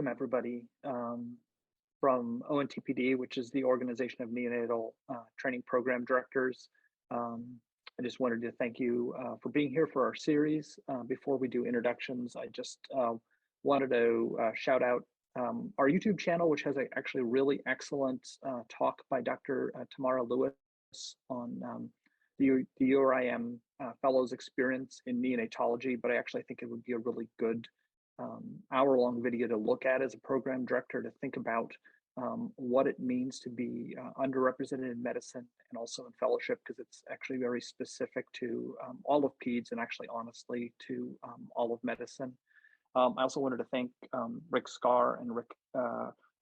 welcome everybody from ONTPD, which is the Organization of Neonatal Training Program Directors. I just wanted to thank you for being here for our series. Before we do introductions, I just wanted to shout out our YouTube channel, which has actually really excellent talk by Dr. Tamara Lewis on the URIM Fellows experience in neonatology, but I actually think it would be a really good hour-long video to look at as a program director to think about what it means to be underrepresented in medicine and also in fellowship, because it's actually very specific to all of PEDS and actually honestly to all of medicine. I also wanted to thank Rick Scarr and Rick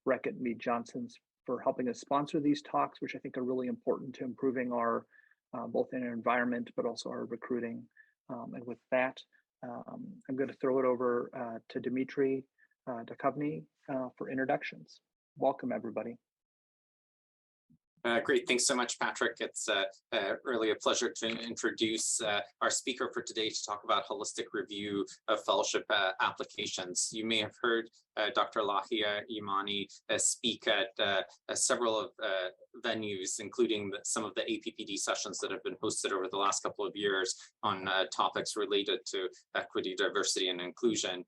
Reckett Mead Johnsons for helping us sponsor these talks, which I think are really important to improving our both in our environment, but also our recruiting. And with that, I'm going to throw it over to Dimitri Duchovny for introductions. Welcome, everybody. Great, thanks so much, Patrick. It's really a pleasure to introduce our speaker for today to talk about holistic review of fellowship applications. You may have heard Dr. Lahia Yemane speak at several of venues, including some of the APPD sessions that have been hosted over the last couple of years on topics related to equity, diversity, and inclusion.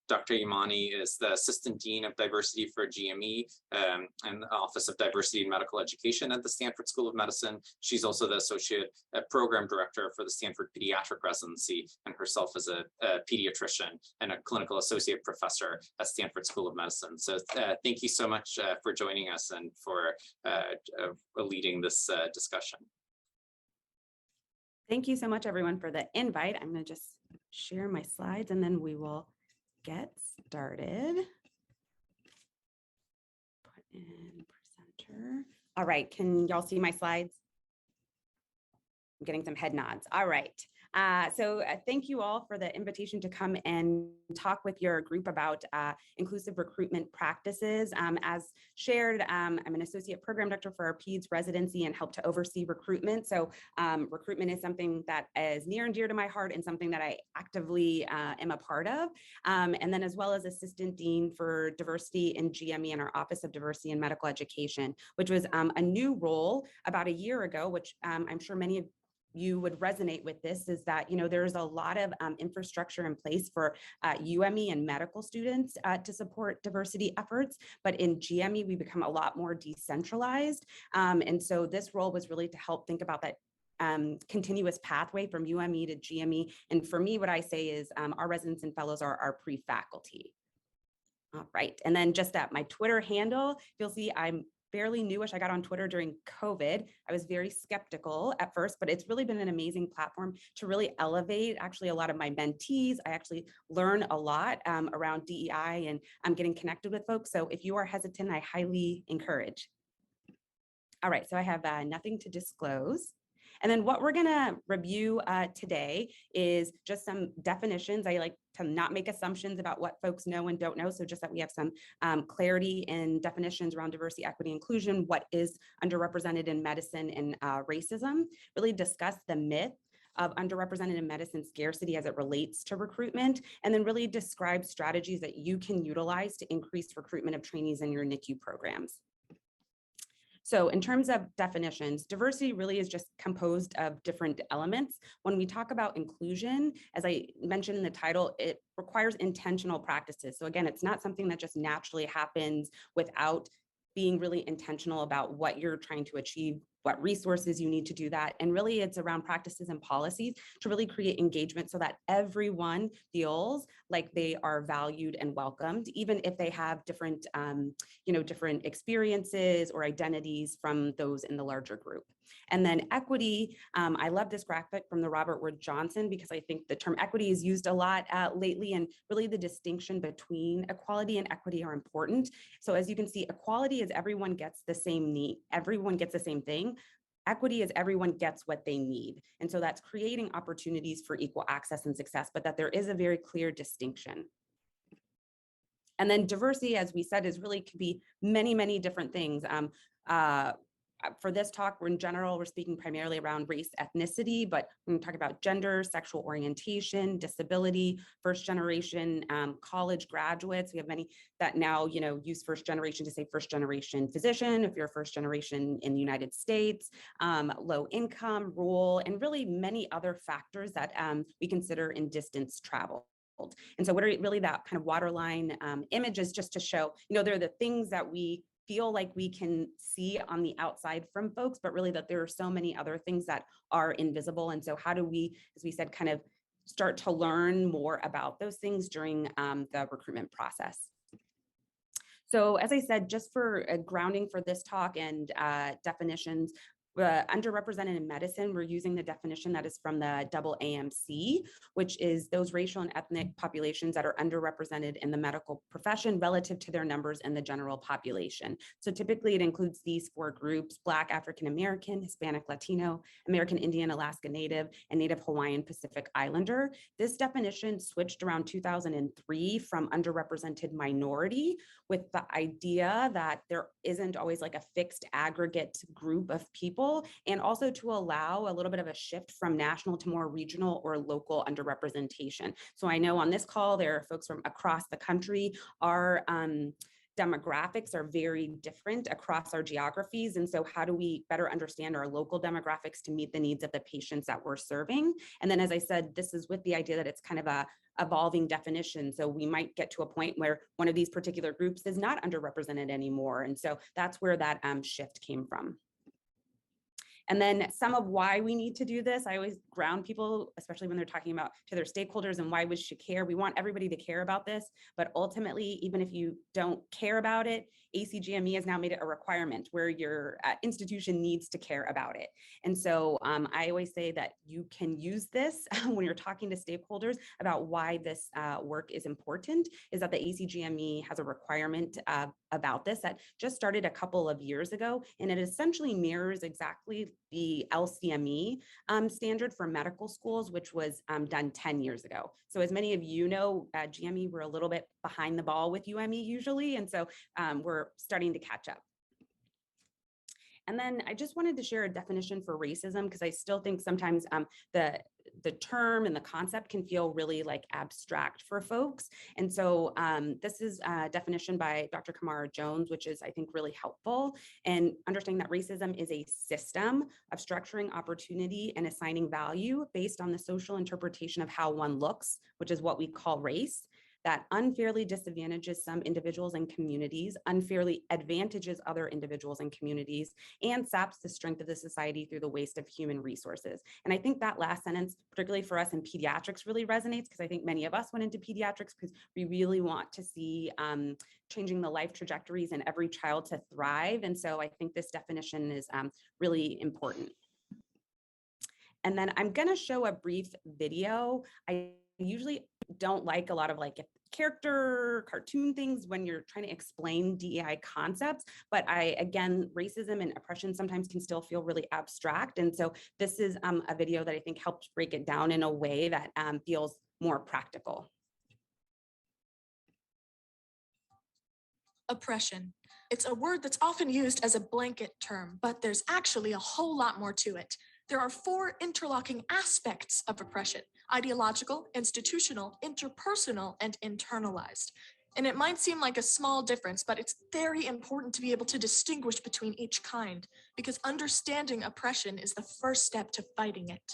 Dr. Yemane is the Assistant Dean of Diversity for GME and the Office of Diversity in Medical Education at the Stanford School of Medicine. She's also the Associate Program Director for the Stanford Pediatric Residency, and herself is a pediatrician and a Clinical Associate Professor at Stanford School of Medicine. So thank you so much for joining us and for leading this discussion. Thank you so much, everyone, for the invite. I'm going to just share my slides and then we will get started. Put in presenter. All right, can y'all see my slides? I'm getting some head nods. All right. So thank you all for the invitation to come and talk with your group about inclusive recruitment practices. As shared, I'm an associate program director for our PEDS residency and help to oversee recruitment. So recruitment is something that is near and dear to my heart and something that I actively am a part of. And then as well as assistant dean for diversity in GME and our Office of Diversity in Medical Education, which was a new role about a year ago, which I'm sure many of you would resonate with this, is that, you know, there's a lot of infrastructure in place for UME and medical students to support diversity efforts, but in GME, we become a lot more decentralized. And so this role was really to help think about that continuous pathway from UME to GME. And for me, what I say is our residents and fellows are our pre-faculty. All right, and then just at my Twitter handle, you'll see I'm fairly newish. I got on Twitter during COVID. I was very skeptical at first, but it's really been an amazing platform to really elevate actually a lot of my mentees. I actually learn a lot around DEI and I'm getting connected with folks. So if you are hesitant, I highly encourage. All right, so I have nothing to disclose. And then what we're gonna review today is just some definitions. I like to not make assumptions about what folks know and don't know. So just that we have some clarity in definitions around diversity, equity, inclusion, what is underrepresented in medicine and racism, really discuss the myth of underrepresented in medicine scarcity as it relates to recruitment, and then really describe strategies that you can utilize to increase recruitment of trainees in your NICU programs. So in terms of definitions, diversity really is just composed of different elements. When we talk about inclusion, as I mentioned in the title, it requires intentional practices. So again, it's not something that just naturally happens without being really intentional about what you're trying to achieve, what resources you need to do that. And really it's around practices and policies to really create engagement so that everyone feels like they are valued and welcomed, even if they have different, different experiences or identities from those in the larger group. And then equity, I love this graphic from the Robert Wood Johnson because I think the term equity is used a lot lately, and really the distinction between equality and equity are important. So as you can see, equality is everyone gets the same need, everyone gets the same thing. Equity is everyone gets what they need. And so that's creating opportunities for equal access and success, but that there is a very clear distinction. And then diversity, as we said, is really could be many, many different things. for this talk, we're in general, we're speaking primarily around race, ethnicity, but when we talk about gender, sexual orientation, disability, first generation college graduates, we have many that now, use first generation to say first generation physician, if you're first generation in the United States, low income, rural, and really many other factors that we consider in distance travel. And so what are really that kind of waterline image is just to show, they're the things that we feel like we can see on the outside from folks, but really that there are so many other things that are invisible. And so how do we, as we said, kind of start to learn more about those things during the recruitment process? So as I said, just for grounding for this talk and definitions, underrepresented in medicine, we're using the definition that is from the AAMC, which is those racial and ethnic populations that are underrepresented in the medical profession relative to their numbers in the general population. So typically it includes these 4 groups: Black, African American, Hispanic, Latino, American Indian, Alaska Native, and Native Hawaiian Pacific Islander. This definition switched around 2003 from underrepresented minority, with the idea that there isn't always like a fixed aggregate group of people, and also to allow a little bit of a shift from national to more regional or local underrepresentation. So I know on this call, there are folks from across the country. Our demographics are very different across our geographies. And so how do we better understand our local demographics to meet the needs of the patients that we're serving? And then, as I said, this is with the idea that it's kind of a evolving definition. So we might get to a point where one of these particular groups is not underrepresented anymore. And so that's where that shift came from. And then some of why we need to do this, I always ground people, especially when they're talking about to their stakeholders and why we should care. We want everybody to care about this, but ultimately, even if you don't care about it, ACGME has now made it a requirement where your institution needs to care about it. And so I always say that you can use this when you're talking to stakeholders about why this work is important, is that the ACGME has a requirement about this that just started a couple of years ago, and it essentially mirrors exactly the LCME standard for medical schools, which was done 10 years ago. So as many of you know, GME, we're a little bit behind the ball with UME usually, and so we're starting to catch up. And then I just wanted to share a definition for racism, because I still think sometimes the term and the concept can feel really like abstract for folks. And so this is a definition by Dr. Kamara Jones, which is, I think, really helpful in understanding that racism is a system of structuring opportunity and assigning value based on the social interpretation of how one looks, which is what we call race, that unfairly disadvantages some individuals and communities, unfairly advantages other individuals and communities, and saps the strength of the society through the waste of human resources. And I think that last sentence, particularly for us in pediatrics, really resonates, because I think many of us went into pediatrics because we really want to see changing the life trajectories in every child to thrive. And so I think this definition is really important. And then I'm going to show a brief video. I usually don't like a lot of like character cartoon things when you're trying to explain DEI concepts, but again, racism and oppression sometimes can still feel really abstract. And so this is a video that I think helps break it down in a way that feels more practical. Oppression. It's a word that's often used as a blanket term, but there's actually a whole lot more to it. There are 4 interlocking aspects of oppression: ideological, institutional, interpersonal, and internalized. And it might seem like a small difference, but it's very important to be able to distinguish between each kind, because understanding oppression is the first step to fighting it.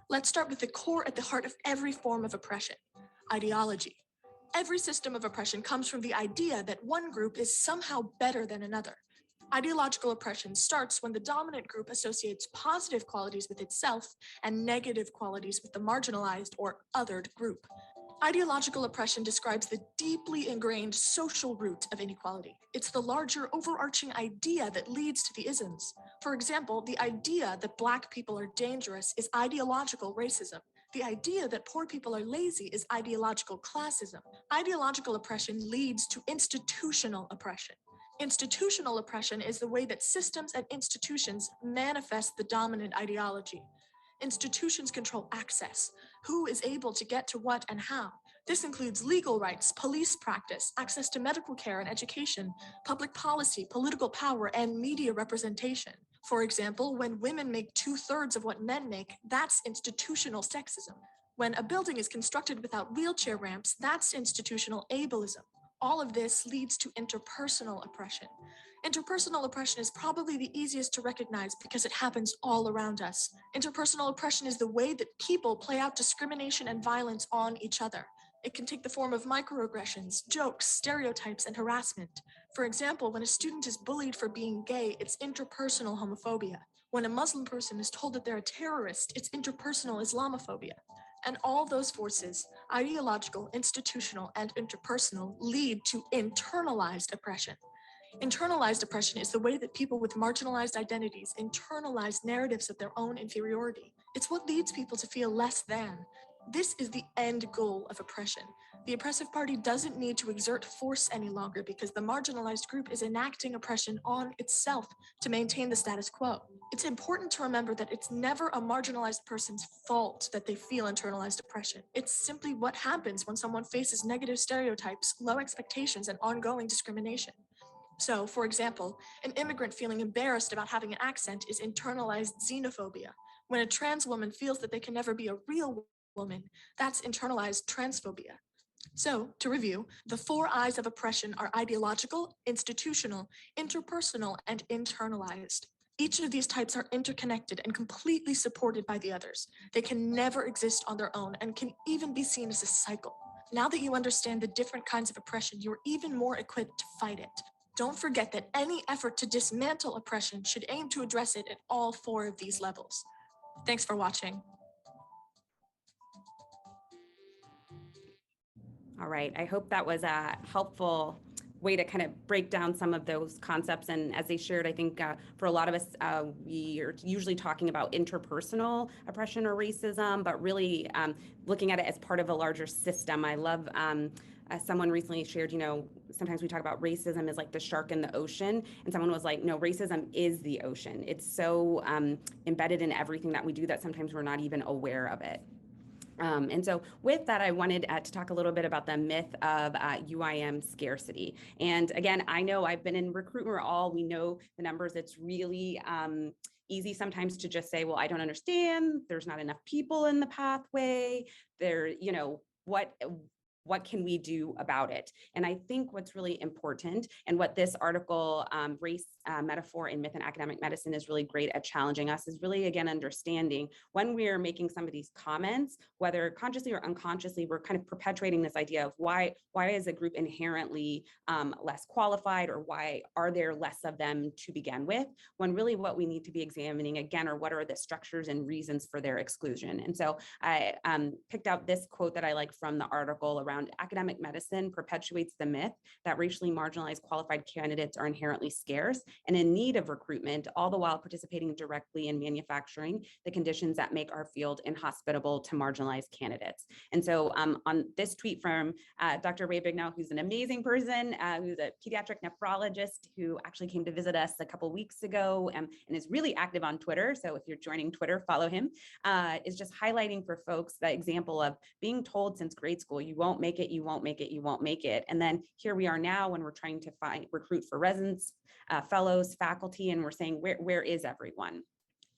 Let's start with the core at the heart of every form of oppression: ideology. Every system of oppression comes from the idea that one group is somehow better than another. Ideological oppression starts when the dominant group associates positive qualities with itself and negative qualities with the marginalized or othered group. Ideological oppression describes the deeply ingrained social root of inequality. It's the larger overarching idea that leads to the isms. For example, the idea that Black people are dangerous is ideological racism. The idea that poor people are lazy is ideological classism. Ideological oppression leads to institutional oppression. Institutional oppression is the way that systems and institutions manifest the dominant ideology. Institutions control access, who is able to get to what and how. This includes legal rights, police practice, access to medical care and education, public policy, political power, and media representation. For example, when women make 2/3 of what men make, that's institutional sexism. When a building is constructed without wheelchair ramps, that's institutional ableism. All of this leads to interpersonal oppression. Interpersonal oppression is probably the easiest to recognize because it happens all around us. Interpersonal oppression is the way that people play out discrimination and violence on each other. It can take the form of microaggressions, jokes, stereotypes, and harassment. For example, when a student is bullied for being gay, it's interpersonal homophobia. When a Muslim person is told that they're a terrorist, it's interpersonal Islamophobia. And all those forces, ideological, institutional, and interpersonal, lead to internalized oppression. Internalized oppression is the way that people with marginalized identities internalize narratives of their own inferiority. It's what leads people to feel less than. This is the end goal of oppression. The oppressive party doesn't need to exert force any longer because the marginalized group is enacting oppression on itself to maintain the status quo. It's important to remember that it's never a marginalized person's fault that they feel internalized oppression. It's simply what happens when someone faces negative stereotypes, low expectations, and ongoing discrimination. So, for example, an immigrant feeling embarrassed about having an accent is internalized xenophobia. When a trans woman feels that they can never be a real woman, that's internalized transphobia. So, to review, the 4 I's of oppression are ideological, institutional, interpersonal, and internalized. Each of these types are interconnected and completely supported by the others. They can never exist on their own and can even be seen as a cycle. Now that you understand the different kinds of oppression, you're even more equipped to fight it. Don't forget that any effort to dismantle oppression should aim to address it at all 4 of these levels. Thanks for watching. All right, I hope that was a helpful way to kind of break down some of those concepts. And as they shared, I think for a lot of us, we are usually talking about interpersonal oppression or racism, but really looking at it as part of a larger system. I love someone recently shared, sometimes we talk about racism as like the shark in the ocean, and someone was like, no, racism is the ocean. It's so embedded in everything that we do that sometimes we're not even aware of it. And so with that, I wanted to talk a little bit about the myth of UIM scarcity. And again, I know I've been in recruitment all, we know the numbers. It's really easy sometimes to just say, well, I don't understand. There's not enough people in the pathway. What can we do about it? And I think what's really important, and what this article, Race Metaphor in Myth and Academic Medicine, is really great at challenging us, is really, again, understanding when we're making some of these comments, whether consciously or unconsciously, we're kind of perpetuating this idea of why is a group inherently less qualified, or why are there less of them to begin with, when really what we need to be examining, again, are what are the structures and reasons for their exclusion. And so I picked out this quote that I like from the article around academic medicine perpetuates the myth that racially marginalized qualified candidates are inherently scarce and in need of recruitment, all the while participating directly in manufacturing the conditions that make our field inhospitable to marginalized candidates. And so on this tweet from Dr. Ray Bignell, who's an amazing person, who's a pediatric nephrologist who actually came to visit us a couple weeks ago and is really active on Twitter. So if you're joining Twitter, follow him, is just highlighting for folks the example of being told since grade school, you won't make it, you won't make it, you won't make it. And then here we are now when we're trying to recruit for residents, fellows, faculty, and we're saying, where is everyone?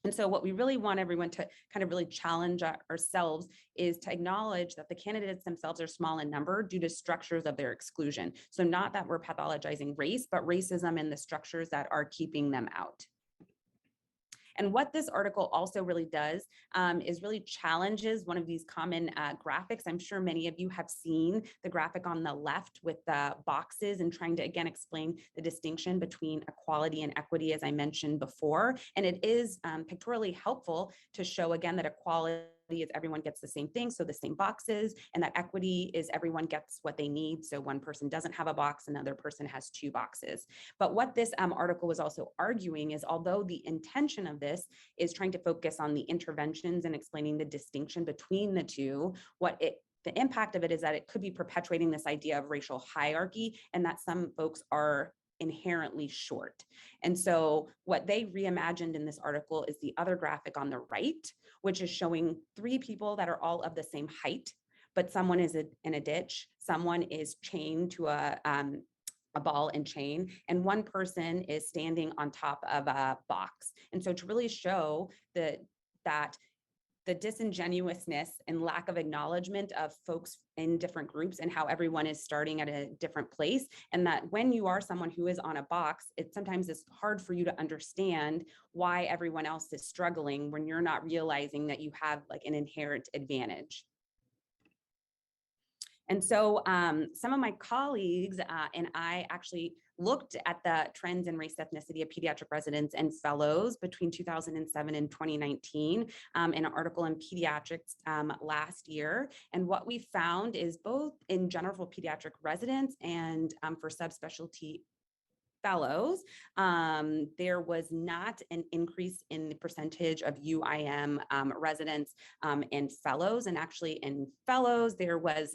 And so what we really want everyone to kind of really challenge ourselves is to acknowledge that the candidates themselves are small in number due to structures of their exclusion. So not that we're pathologizing race, but racism and the structures that are keeping them out. And what this article also really does is really challenges one of these common graphics. I'm sure many of you have seen the graphic on the left with the boxes and trying to, again, explain the distinction between equality and equity, as I mentioned before. And it is pictorially helpful to show, again, that equality is everyone gets the same thing, so the same boxes, and that equity is everyone gets what they need. So one person doesn't have a box, another person has 2 boxes. But what this article was also arguing is, although the intention of this is trying to focus on the interventions and explaining the distinction between the two, the impact of it is that it could be perpetuating this idea of racial hierarchy, and that some folks are inherently short. And so what they reimagined in this article is the other graphic on the right, which is showing 3 people that are all of the same height, but someone is in a ditch, someone is chained to a a ball and chain, and one person is standing on top of a box. And so to really show that the disingenuousness and lack of acknowledgement of folks in different groups and how everyone is starting at a different place. And that when you are someone who is on a box, it sometimes is hard for you to understand why everyone else is struggling when you're not realizing that you have like an inherent advantage. And so some of my colleagues and I actually looked at the trends in race ethnicity of pediatric residents and fellows between 2007 and 2019 in an article in Pediatrics last year. And what we found is both in general for pediatric residents and for subspecialty fellows, there was not an increase in the percentage of UIM residents and fellows. And actually in fellows, there was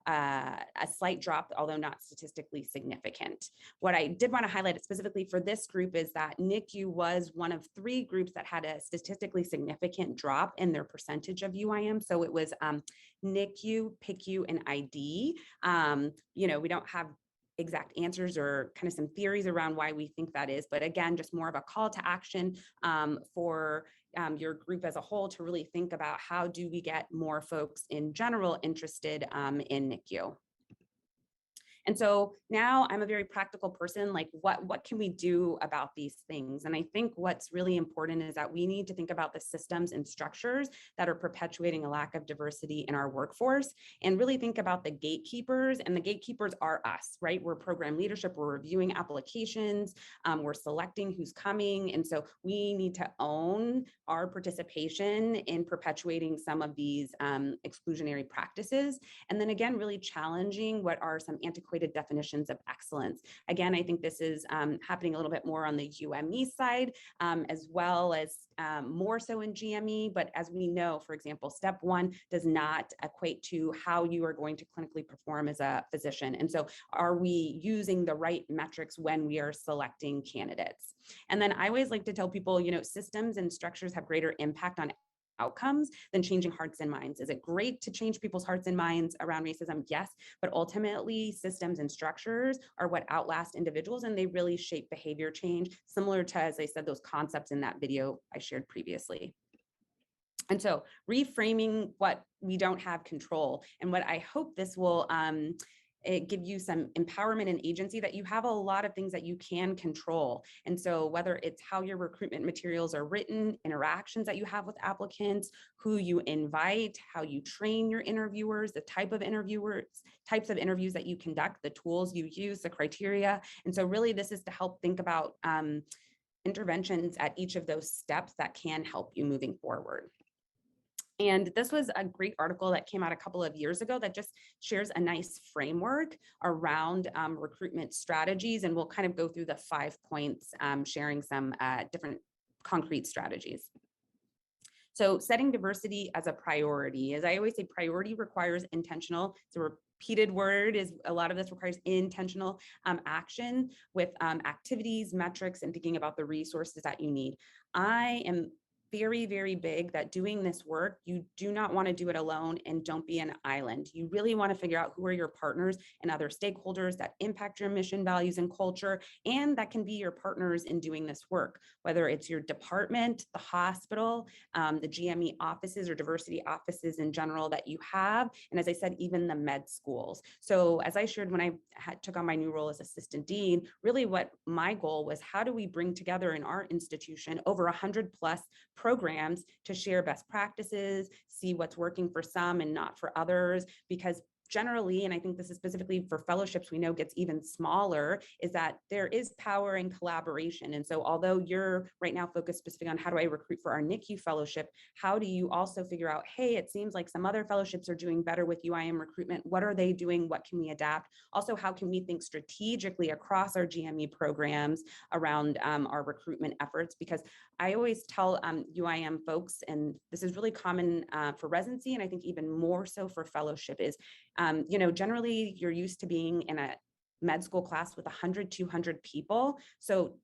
a slight drop, although not statistically significant. What I did want to highlight specifically for this group is that NICU was one of 3 groups that had a statistically significant drop in their percentage of UIM. So it was NICU, PICU, and ID. You know, we don't have exact answers or kind of some theories around why we think that is, but again, just more of a call to action for your group as a whole to really think about how do we get more folks in general interested in NICU. And so now I'm a very practical person, like what can we do about these things? And I think what's really important is that we need to think about the systems and structures that are perpetuating a lack of diversity in our workforce and really think about the gatekeepers, and the gatekeepers are us, right? We're program leadership, we're reviewing applications, we're selecting who's coming. And so we need to own our participation in perpetuating some of these exclusionary practices. And then again, really challenging what are some antiquated definitions of excellence. Again, I think this is happening a little bit more on the UME side, as well as more so in GME. But as we know, for example, step 1 does not equate to how you are going to clinically perform as a physician. And so are we using the right metrics when we are selecting candidates? And then I always like to tell people, you know, systems and structures have greater impact on outcomes than changing hearts and minds. Is it great to change people's hearts and minds around racism? Yes, but ultimately systems and structures are what outlast individuals, and they really shape behavior change, similar to, as I said, those concepts in that video I shared previously. And so reframing what we don't have control, and what I hope this will give you some empowerment and agency that you have a lot of things that you can control. And so whether it's how your recruitment materials are written, interactions that you have with applicants, who you invite, how you train your interviewers, the types of interviews that you conduct, the tools you use, the criteria. And so really this is to help think about interventions at each of those steps that can help you moving forward. And this was a great article that came out a couple of years ago that just shares a nice framework around recruitment strategies. And we'll kind of go through the 5 points, sharing some different concrete strategies. So setting diversity as a priority. As I always say, priority requires intentional. It's a repeated word, is a lot of this requires intentional action with activities, metrics, and thinking about the resources that you need. I am very, very big that doing this work, you do not want to do it alone, and don't be an island. You really want to figure out who are your partners and other stakeholders that impact your mission, values, and culture, and that can be your partners in doing this work, whether it's your department, the hospital, the GME offices or diversity offices in general that you have, and as I said, even the med schools. So as I shared when I took on my new role as assistant dean, really what my goal was, how do we bring together in our institution over 100 plus programs to share best practices, see what's working for some and not for others, because generally, and I think this is specifically for fellowships, we know gets even smaller, is that there is power in collaboration. And so although you're right now focused specifically on how do I recruit for our NICU fellowship, how do you also figure out, hey, it seems like some other fellowships are doing better with UIM recruitment. What are they doing? What can we adapt? Also, how can we think strategically across our GME programs around our recruitment efforts? Because I always tell UIM folks, and this is really common for residency, and I think even more so for fellowship, is you know, generally you're used to being in a med school class with 100, 200 people. So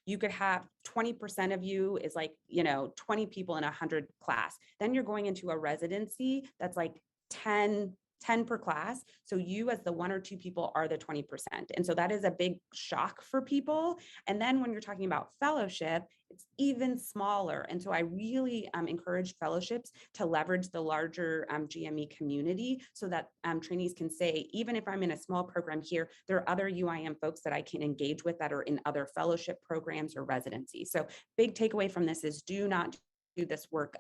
you could have 20% of you is like, you know, 20 people in a 100 class. Then you're going into a residency that's like 10 10 per class. So you as the 1 or 2 people are the 20%. And so that is a big shock for people. And then when you're talking about fellowship, it's even smaller. And so I really encourage fellowships to leverage the larger GME community so that trainees can say, even if I'm in a small program here, there are other UIM folks that I can engage with that are in other fellowship programs or residencies. So big takeaway from this is do not do this work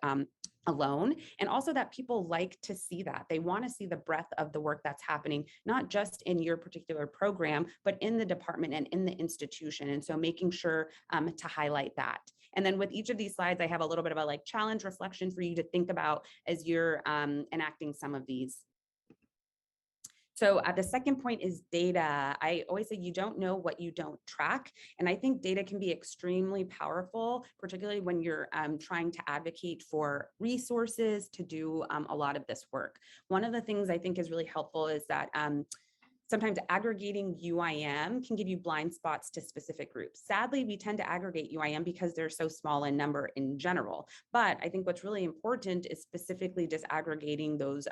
alone. And also that people like to see that. They want to see the breadth of the work that's happening, not just in your particular program, but in the department and in the institution. And so making sure to highlight that. And then with each of these slides, I have a little bit of a like challenge reflection for you to think about as you're enacting some of these. So the second point is data. I always say you don't know what you don't track. And I think data can be extremely powerful, particularly when you're trying to advocate for resources to do a lot of this work. One of the things I think is really helpful is that sometimes aggregating UIM can give you blind spots to specific groups. Sadly, we tend to aggregate UIM because they're so small in number in general. But I think what's really important is specifically disaggregating those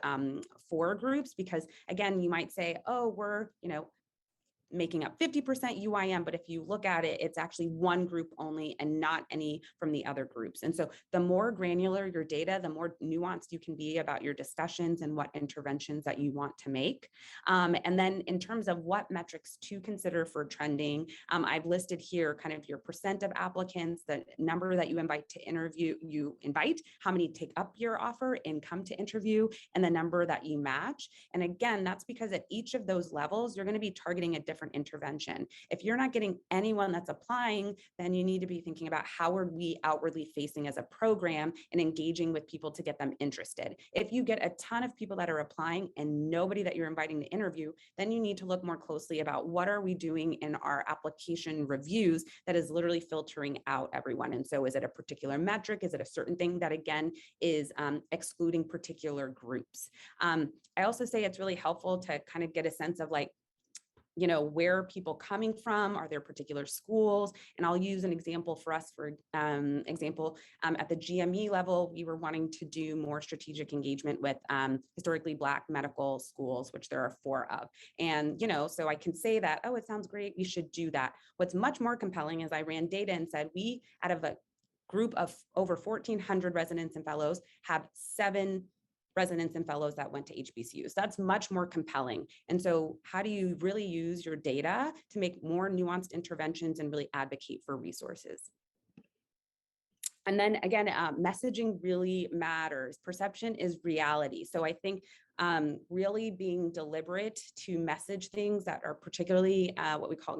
4 groups, because again, you might say, oh, we're, making up 50% UIM, but if you look at it, it's actually one group only and not any from the other groups. And so the more granular your data, the more nuanced you can be about your discussions and what interventions that you want to make. And then in terms of what metrics to consider for trending, I've listed here kind of your percent of applicants, the number that you invite to interview, how many take up your offer and come to interview, and the number that you match. And again, that's because at each of those levels, you're going to be targeting a different intervention. If you're not getting anyone that's applying, then you need to be thinking about how are we outwardly facing as a program and engaging with people to get them interested. If you get a ton of people that are applying and nobody that you're inviting to interview, then you need to look more closely about what are we doing in our application reviews that is literally filtering out everyone. And so is it a particular metric? Is it a certain thing that again is excluding particular groups? I also say it's really helpful to kind of get a sense of like, where are people coming from? Are there particular schools? And I'll use an example for us, for example, at the GME level, we were wanting to do more strategic engagement with historically Black medical schools, which there are 4 of. And, so I can say that, oh, it sounds great, we should do that. What's much more compelling is I ran data and said, we, out of a group of over 1,400 residents and fellows, have 7 residents and fellows that went to HBCUs. That's much more compelling. And so how do you really use your data to make more nuanced interventions and really advocate for resources? And then again, messaging really matters. Perception is reality. So I think really being deliberate to message things that are particularly what we call,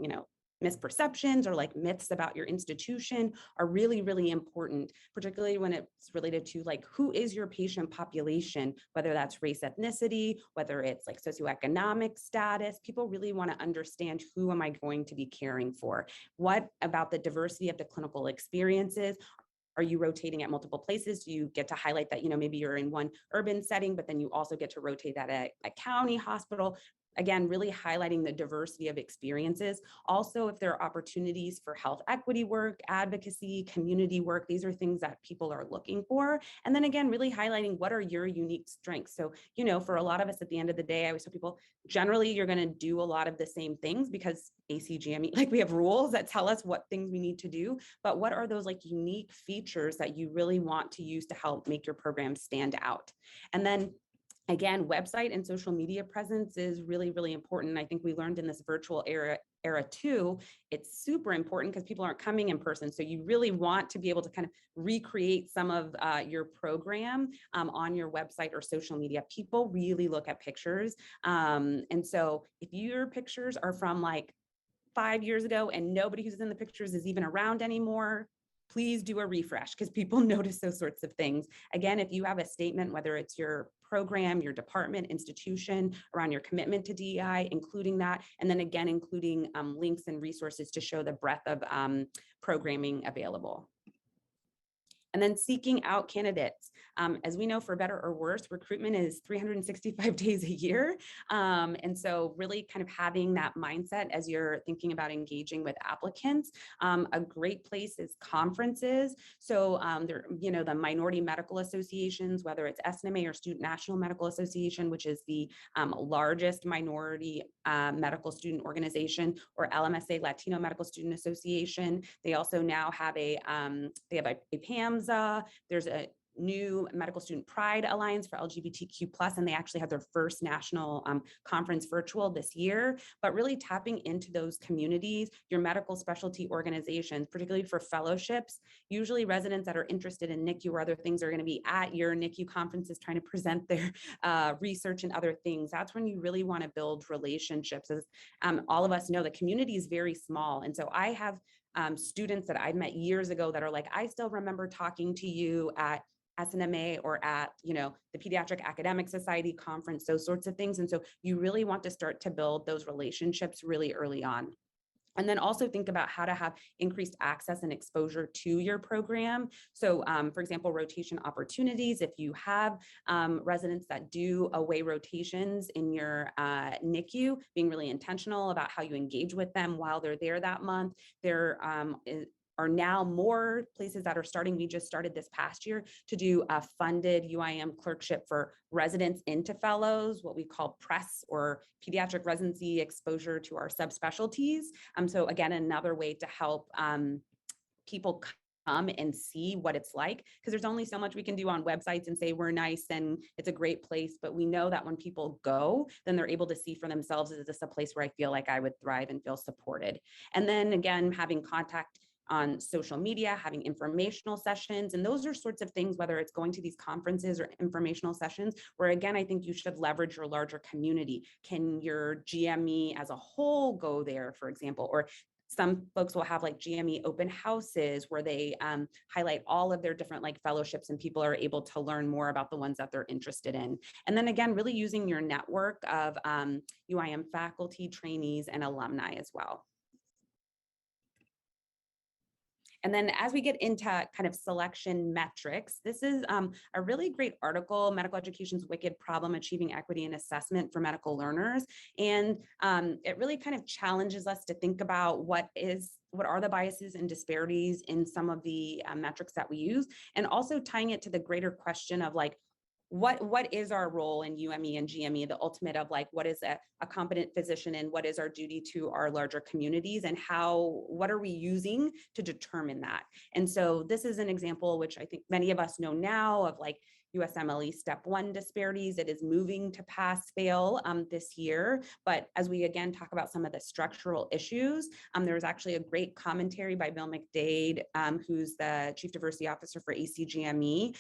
misperceptions or like myths about your institution are really, really important, particularly when it's related to like, who is your patient population, whether that's race, ethnicity, whether it's like socioeconomic status. People really want to understand, who am I going to be caring for? What about the diversity of the clinical experiences? Are you rotating at multiple places? Do you get to highlight that, maybe you're in one urban setting, but then you also get to rotate at a county hospital? Again, really highlighting the diversity of experiences. Also, if there are opportunities for health equity work, advocacy, community work, these are things that people are looking for. And then again, really highlighting what are your unique strengths. So, for a lot of us at the end of the day, I always tell people, generally, you're going to do a lot of the same things because ACGME, like we have rules that tell us what things we need to do, but what are those like unique features that you really want to use to help make your program stand out? And then again, website and social media presence is really, really important. I think we learned in this virtual era too, it's super important because people aren't coming in person. So you really want to be able to kind of recreate some of your program on your website or social media. People really look at pictures. And so if your pictures are from like 5 years ago and nobody who's in the pictures is even around anymore, please do a refresh because people notice those sorts of things. Again, if you have a statement, whether it's your program, your department, institution, around your commitment to DEI, including that, and then again, including links and resources to show the breadth of programming available. And then seeking out candidates. As we know, for better or worse, recruitment is 365 days a year. And so really kind of having that mindset as you're thinking about engaging with applicants. A great place is conferences. So there, the minority medical associations, whether it's SNMA or Student National Medical Association, which is the largest minority medical student organization, or LMSA, Latino Medical Student Association. They also now have a PAMSA. There's a new Medical Student Pride Alliance for LGBTQ+, and they actually had their first national conference virtual this year. But really tapping into those communities, your medical specialty organizations, particularly for fellowships. Usually residents that are interested in NICU or other things are going to be at your NICU conferences trying to present their research and other things. That's when you really want to build relationships. As all of us know, the community is very small. And so I have students that I've met years ago that are like, I still remember talking to you at SNMA or at, the Pediatric Academic Society conference, those sorts of things. And so you really want to start to build those relationships really early on. And then also think about how to have increased access and exposure to your program. So for example, rotation opportunities, if you have residents that do away rotations in your NICU, being really intentional about how you engage with them while they're there that month. There are now more places that are starting. We just started this past year to do a funded UIM clerkship for residents into fellows, what we call PRESS, or pediatric residency exposure to our subspecialties. So again, another way to help people come and see what it's like, because there's only so much we can do on websites and say we're nice and it's a great place, but we know that when people go, then they're able to see for themselves, is this a place where I feel like I would thrive and feel supported? And then again, having contact on social media, having informational sessions. And those are sorts of things, whether it's going to these conferences or informational sessions, where again, I think you should leverage your larger community. Can your GME as a whole go there, for example? Or some folks will have like GME open houses where they highlight all of their different fellowships, and people are able to learn more about the ones that they're interested in. And then again, really using your network of UIM faculty, trainees, and alumni as well. And then as we get into kind of selection metrics, this is a really great article, Medical Education's Wicked Problem, Achieving Equity in Assessment for Medical Learners. And it really kind of challenges us to think about what are the biases and disparities in some of the metrics that we use, and also tying it to the greater question of what is our role in UME and GME, the ultimate of what is a competent physician, and what is our duty to our larger communities, and what are we using to determine that? And so this is an example which I think many of us know now of USMLE Step 1 disparities. It is moving to pass-fail this year. But as we again talk about some of the structural issues, there was actually a great commentary by Bill McDade, who's the Chief Diversity Officer for ACGME,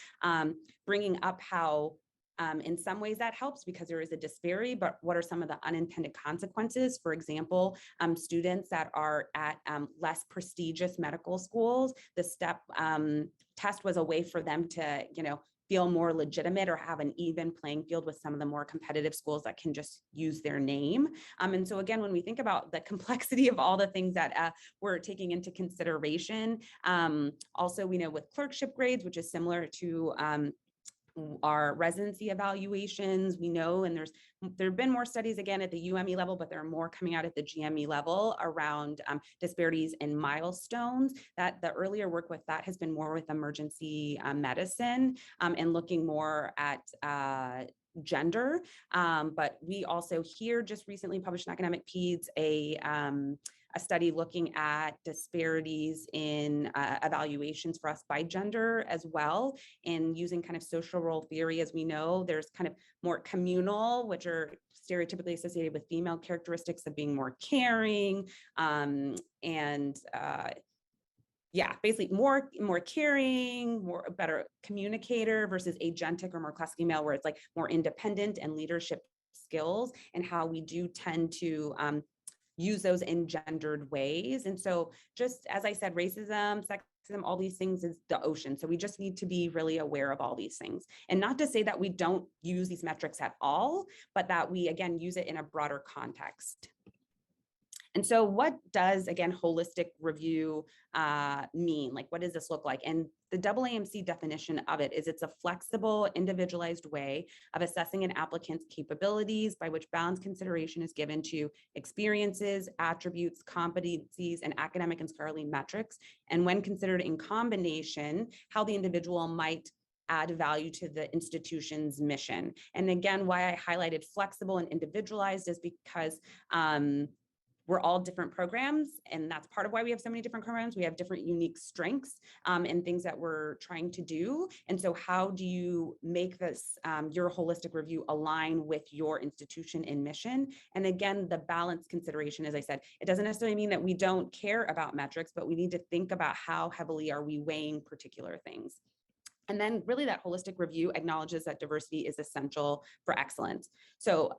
bringing up how in some ways that helps because there is a disparity, but what are some of the unintended consequences? For example, students that are at less prestigious medical schools, the STEP test was a way for them to, feel more legitimate or have an even playing field with some of the more competitive schools that can just use their name. And so again, when we think about the complexity of all the things that we're taking into consideration, also we know with clerkship grades, which is similar to our residency evaluations, we know, and there have been more studies again at the UME level, but there are more coming out at the GME level around disparities in milestones. That the earlier work with that has been more with emergency medicine and looking more at gender. But we also here just recently published in Academic Peds a study looking at disparities in evaluations for us by gender as well, and using kind of social role theory. As we know, there's kind of more communal, which are stereotypically associated with female characteristics of being more caring basically more caring, better communicator, versus agentic or more classically male, where it's more independent and leadership skills, and how we do tend to use those in gendered ways. And so just as I said, racism, sexism, all these things is the ocean. So we just need to be really aware of all these things. And not to say that we don't use these metrics at all, but that we, again, use it in a broader context. And so what does, again, holistic review mean? Like, what does this look like? And the AAMC definition of it is it's a flexible, individualized way of assessing an applicant's capabilities by which balanced consideration is given to experiences, attributes, competencies, and academic and scholarly metrics. And when considered in combination, how the individual might add value to the institution's mission. And again, why I highlighted flexible and individualized is because we're all different programs, and that's part of why we have so many different programs. We have different unique strengths and things that we're trying to do. And so how do you make this, your holistic review align with your institution and mission? And again, the balance consideration, as I said, it doesn't necessarily mean that we don't care about metrics, but we need to think about how heavily are we weighing particular things. And then really that holistic review acknowledges that diversity is essential for excellence. So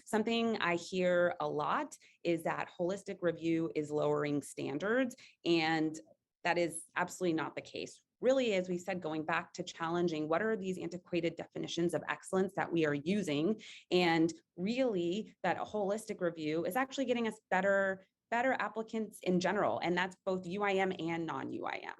something I hear a lot is that holistic review is lowering standards, and that is absolutely not the case. Really, as we said, going back to challenging what are these antiquated definitions of excellence that we are using, and really that a holistic review is actually getting us better applicants in general, and that's both UIM and non-UIM.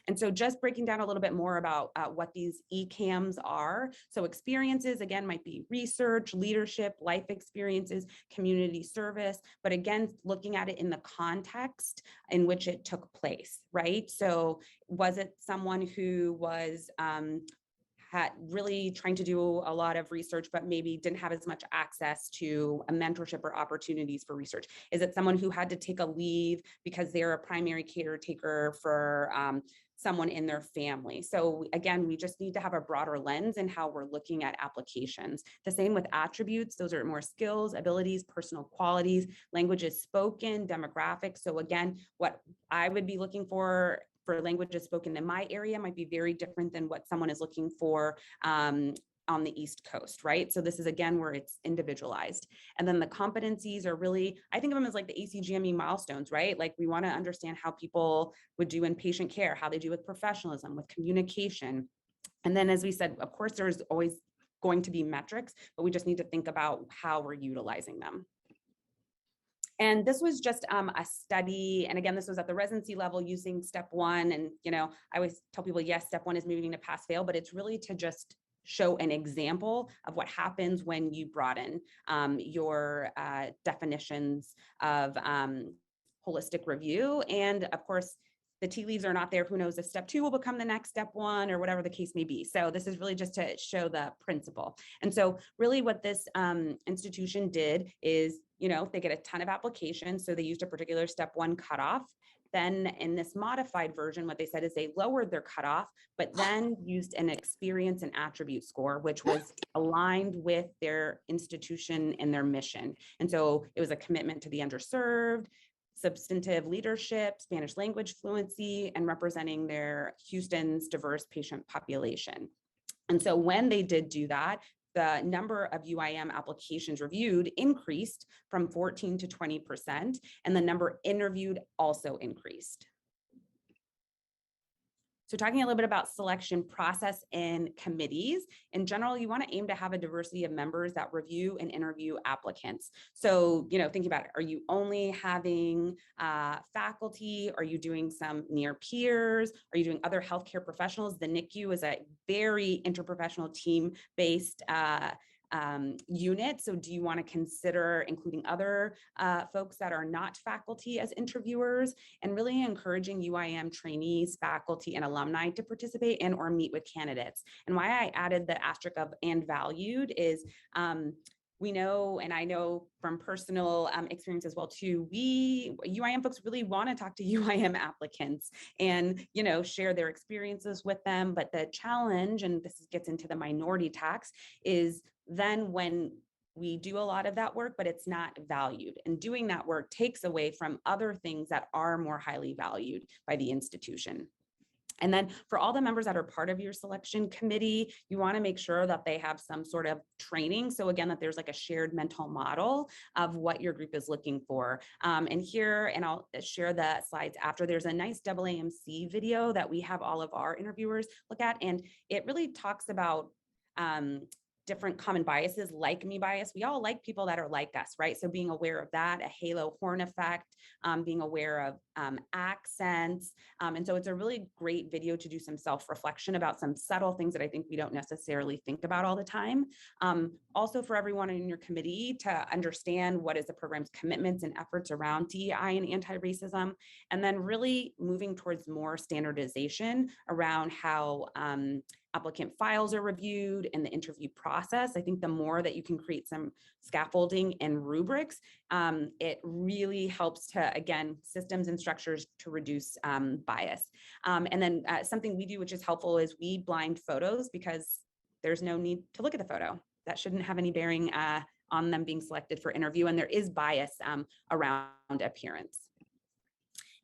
And so just breaking down a little bit more about what these ECAMs are. So experiences, again, might be research, leadership, life experiences, community service, but again, looking at it in the context in which it took place, right? So was it someone who was really trying to do a lot of research, but maybe didn't have as much access to a mentorship or opportunities for research? Is it someone who had to take a leave because they're a primary caretaker for someone in their family? So again, we just need to have a broader lens in how we're looking at applications. The same with attributes. Those are more skills, abilities, personal qualities, languages spoken, demographics. So again, what I would be looking for languages spoken in my area might be very different than what someone is looking for on the East Coast, right? So this is, again, where it's individualized. And then the competencies are really, I think of them as like the ACGME milestones, right? Like we want to understand how people would do in patient care, how they do with professionalism, with communication. And then, as we said, of course, there's always going to be metrics, but we just need to think about how we're utilizing them. And this was just a study. And again, this was at the residency level using step one. And, I always tell people, yes, step one is moving to pass fail, but it's really to just show an example of what happens when you broaden your definitions of holistic review. And of course, the tea leaves are not there. Who knows if step two will become the next step one or whatever the case may be. So this is really just to show the principle. And so really what this institution did is, they get a ton of applications. So they used a particular step one cutoff. Then in this modified version, what they said is they lowered their cutoff, but then used an experience and attribute score, which was aligned with their institution and their mission. And so it was a commitment to the underserved, substantive leadership, Spanish language fluency, and representing their Houston's diverse patient population. And so when they did do that, the number of UIM applications reviewed increased from 14 to 20%, and the number interviewed also increased. So talking a little bit about selection process and committees, in general, you want to aim to have a diversity of members that review and interview applicants. So, thinking about it, are you only having faculty? Are you doing some near peers? Are you doing other healthcare professionals? The NICU is a very interprofessional team-based unit. So do you want to consider including other folks that are not faculty as interviewers, and really encouraging UIM trainees, faculty, and alumni to participate in or meet with candidates? And why I added the asterisk of and valued is we know, and I know from personal experience as well too, UIM folks really want to talk to UIM applicants and, share their experiences with them. But the challenge, and this gets into the minority tax, is then when we do a lot of that work, but it's not valued. And doing that work takes away from other things that are more highly valued by the institution. And then for all the members that are part of your selection committee, you want to make sure that they have some sort of training. So again, that there's like a shared mental model of what your group is looking for. And here, and I'll share the slides after, there's a nice AAMC video that we have all of our interviewers look at. And it really talks about different common biases, like me bias. We all like people that are like us, right? So being aware of that, a halo horn effect, being aware of accents. And so it's a really great video to do some self-reflection about some subtle things that I think we don't necessarily think about all the time. Also for everyone in your committee to understand what is the program's commitments and efforts around DEI and anti-racism, and then really moving towards more standardization around how applicant files are reviewed and the interview process. I think the more that you can create some scaffolding and rubrics, it really helps to, again, systems and structures to reduce bias. And then something we do, which is helpful, is we blind photos because there's no need to look at the photo. That shouldn't have any bearing on them being selected for interview. And there is bias around appearance.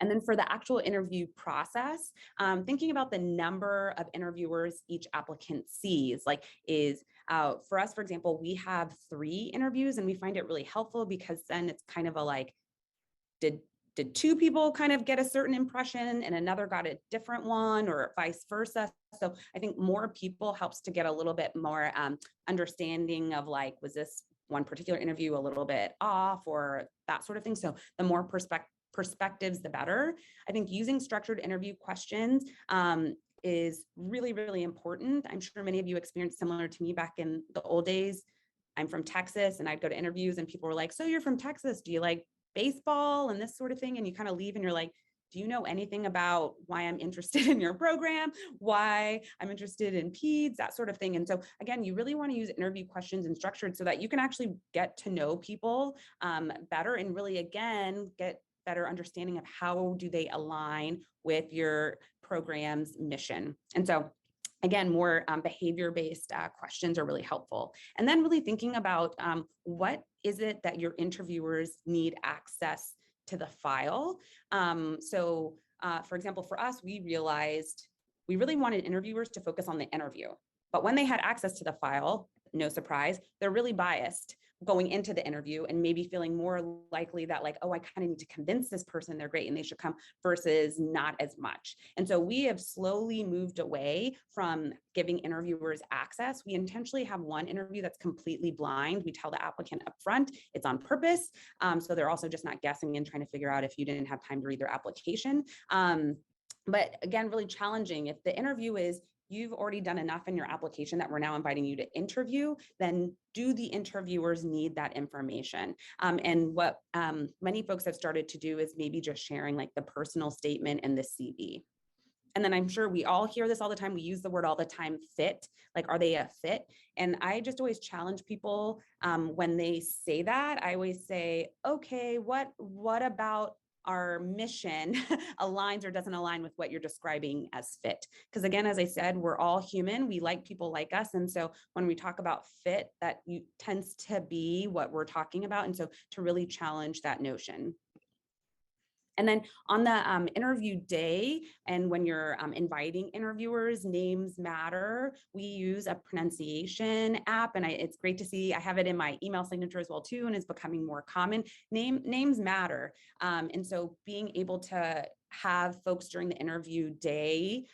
And then for the actual interview process, thinking about the number of interviewers each applicant sees, like is, for us, for example, we have 3 interviews and we find it really helpful because then it's kind of a like, did 2 people kind of get a certain impression and another got a different one, or vice versa? So I think more people helps to get a little bit more understanding of like, was this one particular interview a little bit off or that sort of thing? So the more perspectives, the better. I think using structured interview questions is really, really important. I'm sure many of you experienced similar to me back in the old days. I'm from Texas and I'd go to interviews and people were like, so you're from Texas, do you like baseball and this sort of thing? And you kind of leave and you're like, do you know anything about why I'm interested in your program, why I'm interested in peds, that sort of thing. And so again, you really want to use interview questions and structured so that you can actually get to know people better and really, again, get better understanding of how do they align with your program's mission. And so again, more behavior-based questions are really helpful. And then really thinking about what is it that your interviewers need access to the file. For example, for us, we realized we really wanted interviewers to focus on the interview. But when they had access to the file, no surprise, they're really biased going into the interview and maybe feeling more likely that like, oh, I kind of need to convince this person they're great and they should come, versus not as much. And so we have slowly moved away from giving interviewers access. We intentionally have one interview that's completely blind. We tell the applicant up front, it's on purpose. So they're also just not guessing and trying to figure out if you didn't have time to read their application. But again, really challenging. If the interview is, you've already done enough in your application that we're now inviting you to interview, then do the interviewers need that information? And what many folks have started to do is maybe just sharing like the personal statement and the CV. And then I'm sure we all hear this all the time. We use the word all the time, fit, like, are they a fit? And I just always challenge people when they say that. I always say, okay, what about our mission aligns or doesn't align with what you're describing as fit? Because again, as I said, we're all human. We like people like us. And so when we talk about fit, that tends to be what we're talking about. And so to really challenge that notion. And then on the interview day, and when you're inviting interviewers, names matter. We use a pronunciation app, and it's great to see. I have it in my email signature as well too, and it's becoming more common. Names matter, and so being able to have folks during the interview day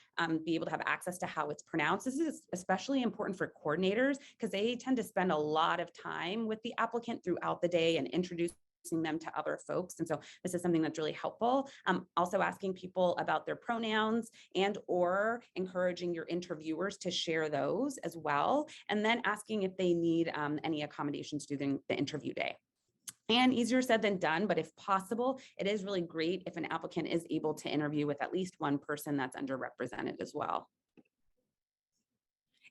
be able to have access to how it's pronounced. This is especially important for coordinators because they tend to spend a lot of time with the applicant throughout the day and introducing them to other folks. And so this is something that's really helpful. Also asking people about their pronouns and or encouraging your interviewers to share those as well. And then asking if they need any accommodations during the interview day. And easier said than done, but if possible, it is really great if an applicant is able to interview with at least one person that's underrepresented as well.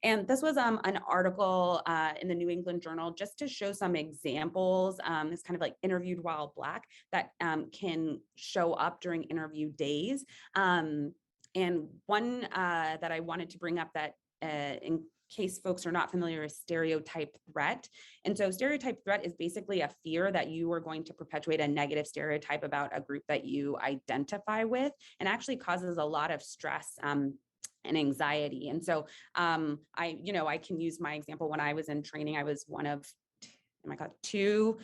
And this was an article in the New England Journal just to show some examples. It's kind of like interviewed while Black that can show up during interview days. And one that I wanted to bring up that in case folks are not familiar is stereotype threat. And so stereotype threat is basically a fear that you are going to perpetuate a negative stereotype about a group that you identify with, and actually causes a lot of stress and anxiety. And so I can use my example. When I was in training, I was one of, two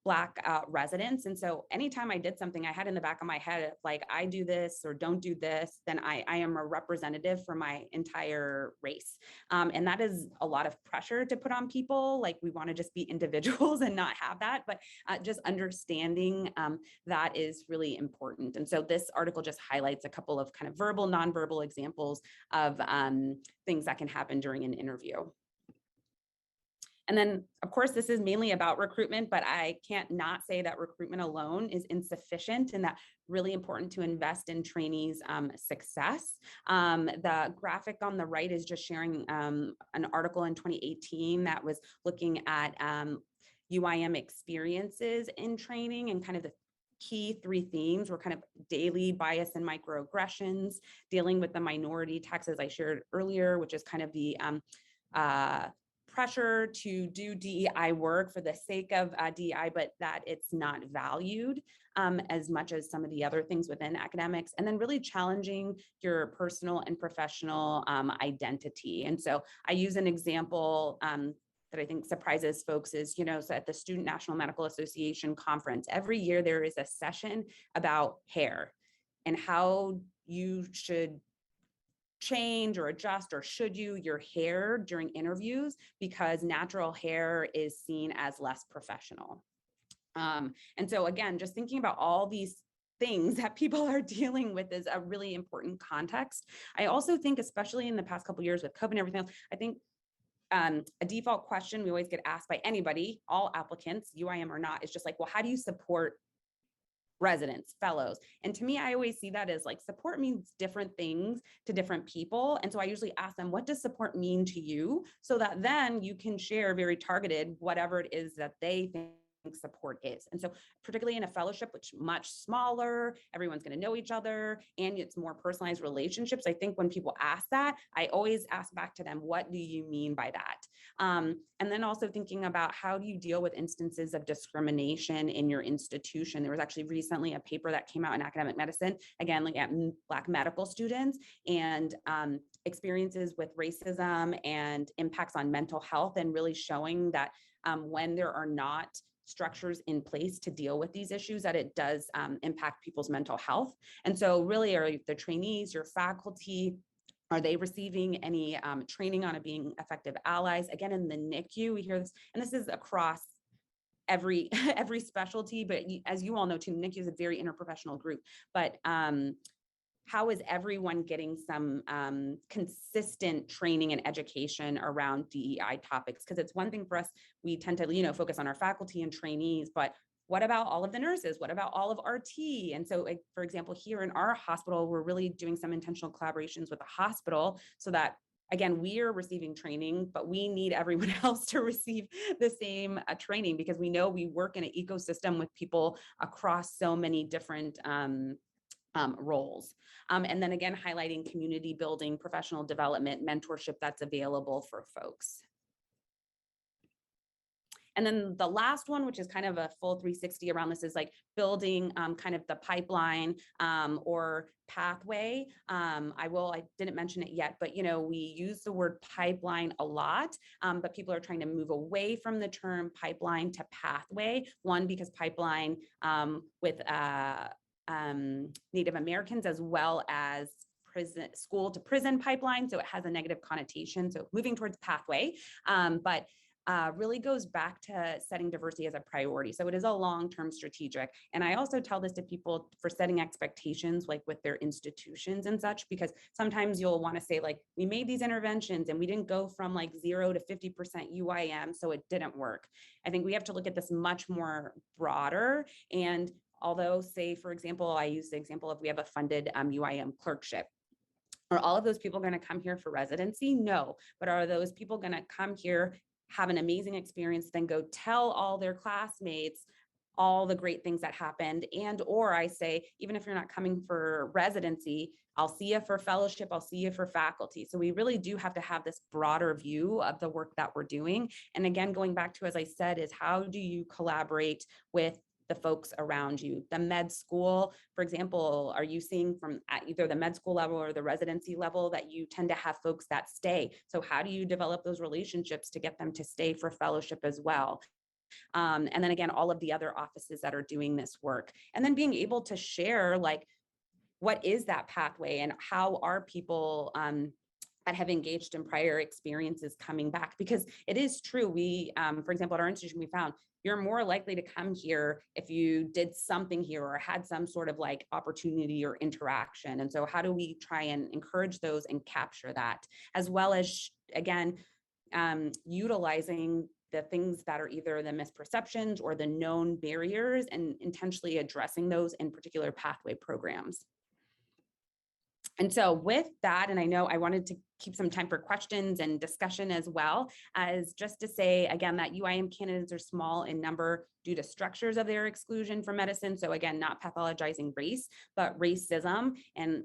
Black residents. And so anytime I did something, I had in the back of my head, like, I do this or don't do this, then I am a representative for my entire race. And that is a lot of pressure to put on people. Like, we want to just be individuals and not have that, but just understanding that is really important. And so this article just highlights a couple of kind of verbal, nonverbal examples of things that can happen during an interview. And then, of course, this is mainly about recruitment, but I can't not say that recruitment alone is insufficient, and that really important to invest in trainees' success. The graphic on the right is just sharing an article in 2018 that was looking at UIM experiences in training, and kind of the key 3 themes were kind of daily bias and microaggressions, dealing with the minority taxes I shared earlier, which is kind of the pressure to do DEI work for the sake of DEI, but that it's not valued as much as some of the other things within academics, and then really challenging your personal and professional identity. And so I use an example that I think surprises folks is, so at the Student National Medical Association conference, every year there is a session about hair and how you should change or adjust, or should you, your hair during interviews, because natural hair is seen as less professional. And so again, just thinking about all these things that people are dealing with is a really important context. I also think, especially in the past couple of years with COVID and everything else, I think a default question we always get asked by anybody, all applicants, UIM or not, is just like, well, how do you support residents, fellows? And to me, I always see that as like, support means different things to different people. And so I usually ask them, what does support mean to you? So that then you can share very targeted whatever it is that they think support is. And so particularly in a fellowship, which much smaller, everyone's going to know each other, and it's more personalized relationships. I think when people ask that, I always ask back to them, what do you mean by that? And then also thinking about, how do you deal with instances of discrimination in your institution? There was actually recently a paper that came out in academic medicine, again, looking at Black medical students and experiences with racism and impacts on mental health, and really showing that when there are not structures in place to deal with these issues, that it does impact people's mental health. And so really, are the trainees, your faculty, are they receiving any training on being effective allies? Again, in the NICU, we hear this, and this is across every specialty, but as you all know too, NICU is a very interprofessional group, but how is everyone getting some consistent training and education around DEI topics? Because it's one thing for us, we tend to, focus on our faculty and trainees, but what about all of the nurses? What about all of RT? And so, like, for example, here in our hospital, we're really doing some intentional collaborations with the hospital so that, again, we are receiving training, but we need everyone else to receive the same training, because we know we work in an ecosystem with people across so many different roles. And then again, highlighting community building, professional development, mentorship that's available for folks. And then the last one, which is kind of a full 360 around this, is like building kind of the pipeline or pathway. I didn't mention it yet, but we use the word pipeline a lot, but people are trying to move away from the term pipeline to pathway. One, because pipeline with Native Americans, as well as school to prison pipeline, so it has a negative connotation. So moving towards pathway, but really goes back to setting diversity as a priority. So it is a long-term strategic. And I also tell this to people for setting expectations, like with their institutions and such, because sometimes you'll want to say, like, we made these interventions and we didn't go from like 0 to 50% UIM, so it didn't work. I think we have to look at this much more broader. And although, say, for example, I use the example of, we have a funded UIM clerkship. Are all of those people going to come here for residency? No. But are those people going to come here, have an amazing experience, then go tell all their classmates all the great things that happened? And, or I say, even if you're not coming for residency, I'll see you for fellowship, I'll see you for faculty. So we really do have to have this broader view of the work that we're doing. And again, going back to, as I said, is how do you collaborate with the folks around you? The med school, for example, are you seeing from at either the med school level or the residency level that you tend to have folks that stay? So how do you develop those relationships to get them to stay for fellowship as well? And then again, all of the other offices that are doing this work. And then being able to share, like, what is that pathway and how are people that have engaged in prior experiences coming back? Because it is true. We, for example, at our institution, we found you're more likely to come here if you did something here or had some sort of like opportunity or interaction. And so how do we try and encourage those and capture that, as well as, again, utilizing the things that are either the misperceptions or the known barriers and intentionally addressing those in particular pathway programs. And so with that, and I know I wanted to keep some time for questions and discussion as well, as just to say, again, that UIM candidates are small in number due to structures of their exclusion from medicine. So again, not pathologizing race, but racism. And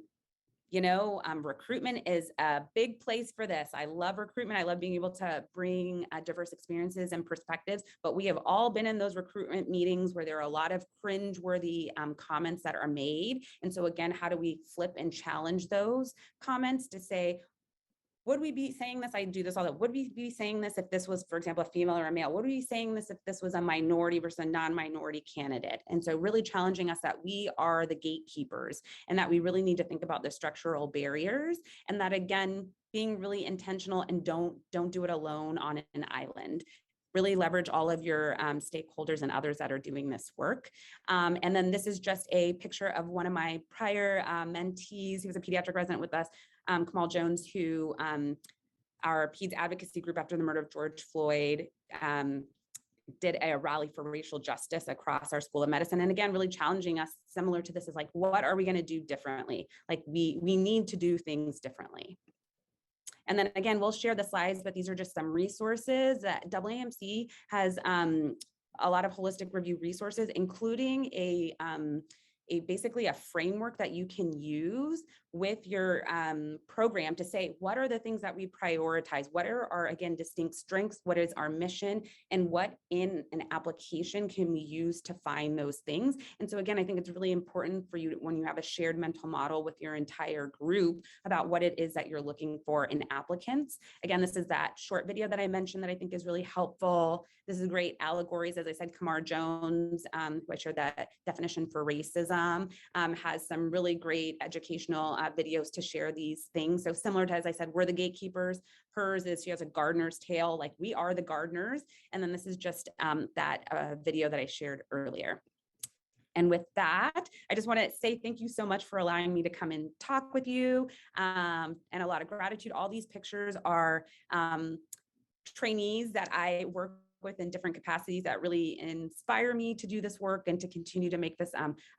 you know, recruitment is a big place for this. I love recruitment. I love being able to bring diverse experiences and perspectives, but we have all been in those recruitment meetings where there are a lot of cringeworthy comments that are made. And so again, how do we flip and challenge those comments to say, would we be saying this? I do this all the time. Would we be saying this if this was, for example, a female or a male? Would we be saying this if this was a minority versus a non-minority candidate? And so really challenging us that we are the gatekeepers and that we really need to think about the structural barriers, and that, again, being really intentional and don't do it alone on an island. Really leverage all of your stakeholders and others that are doing this work. And then this is just a picture of one of my prior mentees. He was a pediatric resident with us, Kamal Jones, who our PEDS advocacy group after the murder of George Floyd did a rally for racial justice across our School of Medicine. And again, really challenging us, similar to this, is like, what are we going to do differently? Like we need to do things differently. And then again, we'll share the slides, but these are just some resources. AAMC has a lot of holistic review resources, including basically a framework that you can use with your program to say, what are the things that we prioritize? What are our, again, distinct strengths? What is our mission? And what in an application can we use to find those things? And so again, I think it's really important for you when you have a shared mental model with your entire group about what it is that you're looking for in applicants. Again, this is that short video that I mentioned that I think is really helpful. This is great allegories. As I said, Kamar Jones, who I shared that definition for racism, has some really great educational videos to share these things. So similar to, as I said, we're the gatekeepers. Hers is, she has a gardener's tale, like we are the gardeners. And then this is just that video that I shared earlier. And with that, I just want to say thank you so much for allowing me to come and talk with you, and a lot of gratitude. All these pictures are trainees that I work with in different capacities that really inspire me to do this work and to continue to make this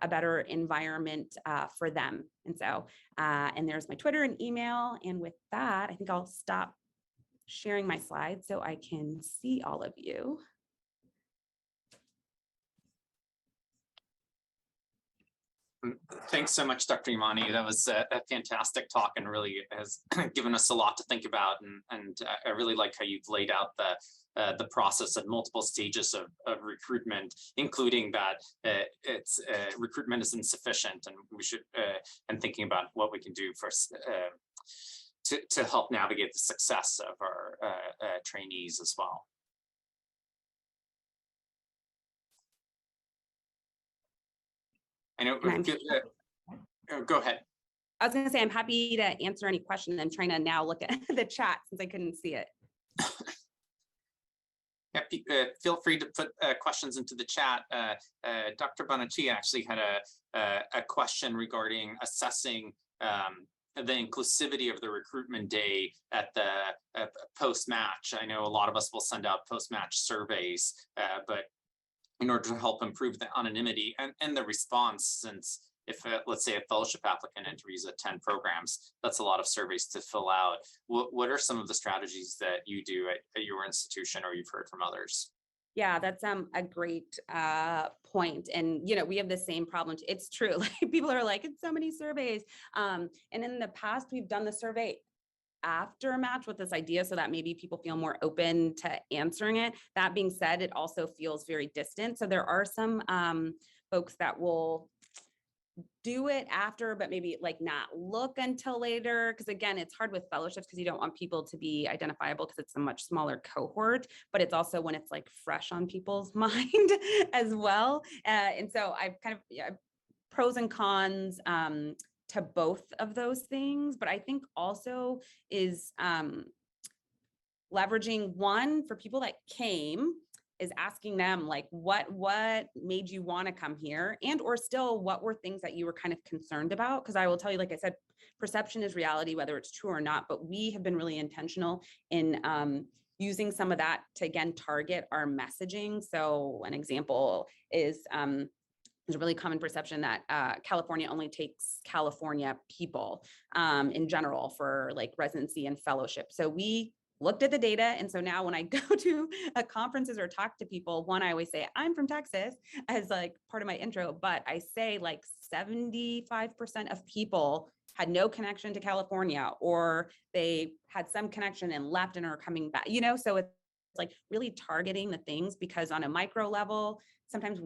a better environment for them. And so, and there's my Twitter and email. And with that, I think I'll stop sharing my slides so I can see all of you. Thanks so much, Dr. Yemane. That was a fantastic talk and really has given us a lot to think about. And I really like how you've laid out the process at multiple stages of recruitment, including that recruitment is insufficient, and we should and thinking about what we can do for to help navigate the success of our trainees as well. I know. Go ahead. I was going to say, I'm happy to answer any questions. I'm trying to now look at the chat since I couldn't see it. Yeah, feel free to put questions into the chat. Dr. Bonacci actually had a question regarding assessing the inclusivity of the recruitment day at the post-match. I know a lot of us will send out post-match surveys, but in order to help improve the anonymity and the response, since if let's say a fellowship applicant enters 10 programs, that's a lot of surveys to fill out. What are some of the strategies that you do at your institution or you've heard from others? Yeah, that's a great point. And, you know, we have the same problem. It's true. Like people are like, it's so many surveys. And in the past, we've done the survey after a match with this idea so that maybe people feel more open to answering it. That being said, it also feels very distant. So there are some folks that will do it after, but maybe like not look until later. Because again, it's hard with fellowships because you don't want people to be identifiable because it's a much smaller cohort, but it's also when it's like fresh on people's mind as well. And so I've kind of, pros and cons to both of those things, but I think also is leveraging one for people that came is asking them like, what made you want to come here? And or still, what were things that you were kind of concerned about? Because I will tell you, like I said, perception is reality, whether it's true or not, but we have been really intentional in using some of that to, again, target our messaging. So an example is, there's a really common perception that California only takes California people in general for like residency and fellowship. So we looked at the data. And so now when I go to conferences or talk to people, one, I always say, I'm from Texas as like part of my intro, but I say like 75% of people had no connection to California, or they had some connection and left and are coming back, so it's like really targeting the things, because on a micro level, sometimes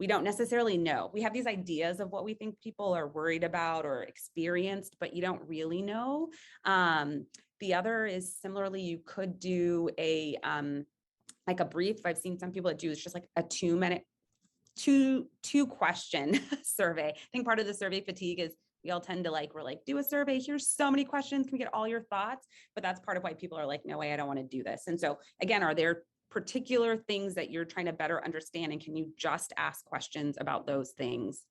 we don't necessarily know. We have these ideas of what we think people are worried about or experienced, but you don't really know. The other is similarly, you could do a like a brief. I've seen some people that do, it's just like a 2-minute, two question survey. I think part of the survey fatigue is we all tend to we're like, do a survey. Here's so many questions. Can we get all your thoughts? But that's part of why people are like, no way, I don't want to do this. And so again, are there particular things that you're trying to better understand? And can you just ask questions about those things?